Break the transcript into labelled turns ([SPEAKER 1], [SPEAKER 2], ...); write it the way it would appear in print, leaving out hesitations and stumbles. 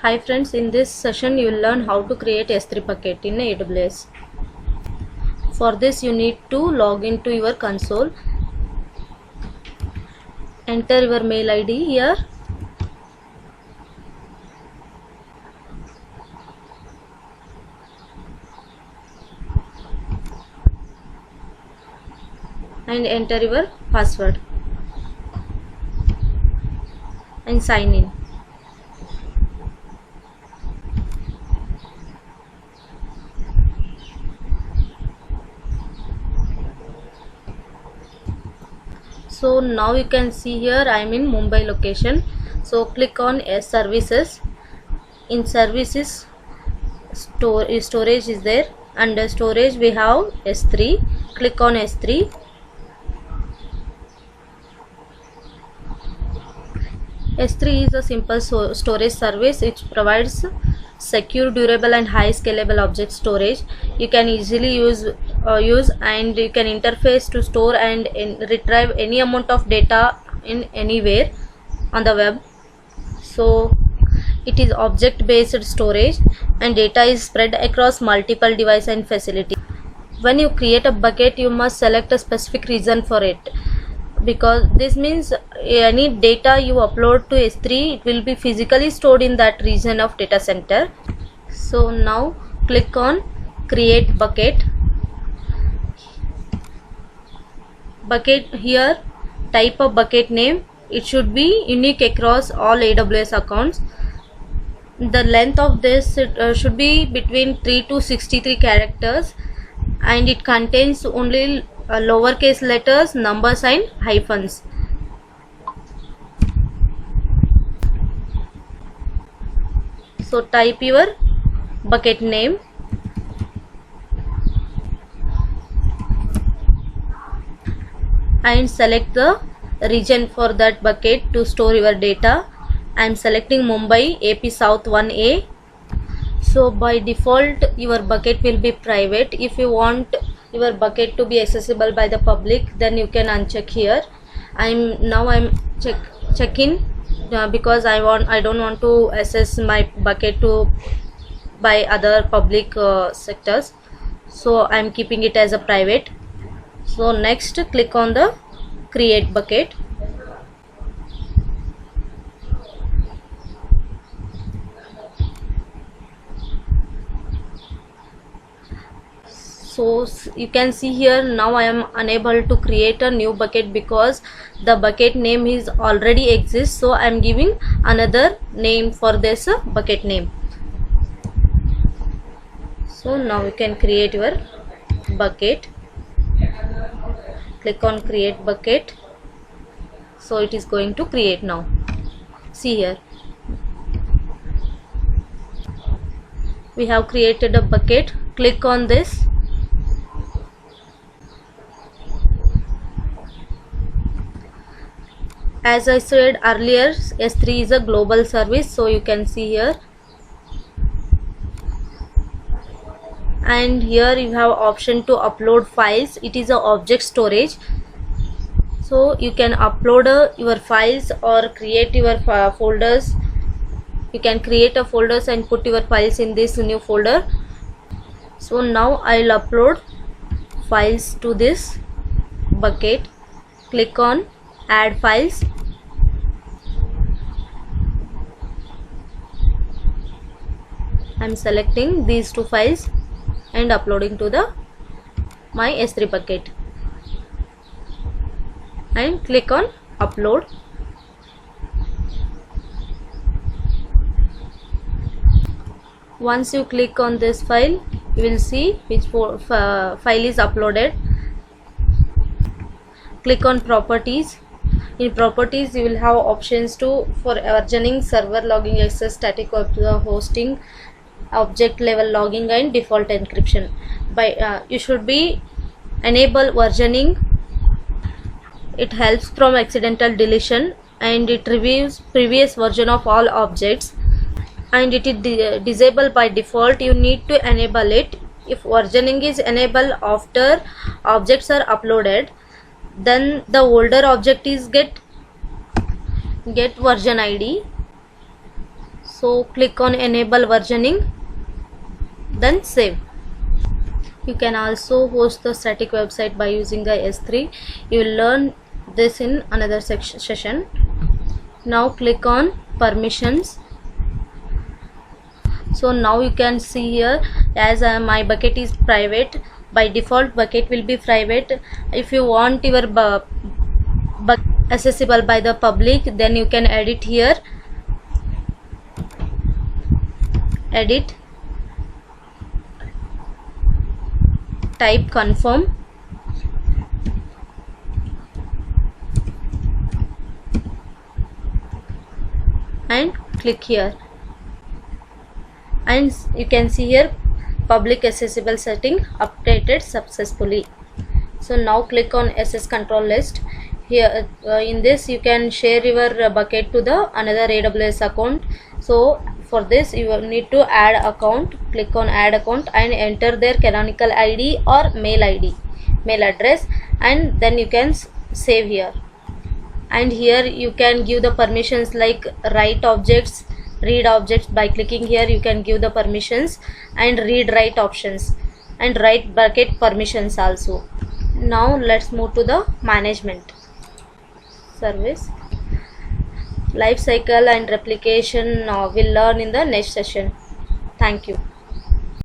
[SPEAKER 1] Hi friends, in this session you will learn how to create S3 bucket in AWS. For this you need to log into your console, enter your mail ID here, and enter your password and sign in. So now you can see here I am in Mumbai location. So click on S services. In services storage is there. Under storage we have S3. Click on S3. S3 is a simple storage service which provides secure, durable and high scalable object storage. You can easily use and you can interface to store and retrieve any amount of data in anywhere on the web. So it is object based storage and data is spread across multiple devices and facilities. When you create a bucket, you must select a specific reason for it, because this means any data you upload to S3, it will be physically stored in that region of data center. So now click on create bucket. Here type a bucket name. It should be unique across all AWS accounts. The length of this should be between 3 to 63 characters, and it contains only lowercase letters, numbers and hyphens. So type your bucket name and select the region for that bucket to store your data. I am selecting Mumbai AP South 1A. So by default your bucket will be private. If you want your bucket to be accessible by the public, then you can uncheck here. I'm checking because I don't want to access my bucket by other public sectors, so I'm keeping it as a private. So next click on the create bucket. So you can see here now I am unable to create a new bucket because the bucket name is already exists. So I am giving another name for this bucket name. So now you can create your bucket. Click on create bucket. So it is going to create now. See here, we have created a bucket. Click on this. As I said earlier, S3 is a global service, so you can see here, and here you have option to upload files. It is a object storage, so you can upload your files or create your folders. You can create a folders and put your files in this new folder. So now I'll upload files to this bucket. Click on add files. I'm selecting these two files and uploading to my S3 bucket, and click on upload. Once you click on this file, you will see which file is uploaded. Click on properties. In properties you will have options for versioning, server logging access, static web hosting, object level logging and default encryption. You should be enable versioning. It helps from accidental deletion and it reviews previous version of all objects, and it is disabled by default. You need to enable it. If versioning is enabled after objects are uploaded, then the older object is get version ID. So click on enable versioning, then save. You can also host the static website by using the S3. You will learn this in another session. Now click on permissions. So now you can see here, as my bucket is private, by default bucket will be private. If you want your bucket accessible by the public, then you can edit here, edit, type confirm, and click here, and you can see here public accessible setting updated successfully. So now click on SS control list. Here in this you can share your bucket to the another AWS account. So for this you will need to add account. Click on add account and enter their canonical ID or mail address, and then you can save here. And here you can give the permissions like write objects, read objects. By clicking here you can give the permissions and read write options and write bucket permissions also. Now let's move to the management service. Life cycle and replication we'll learn in the next session. Thank you.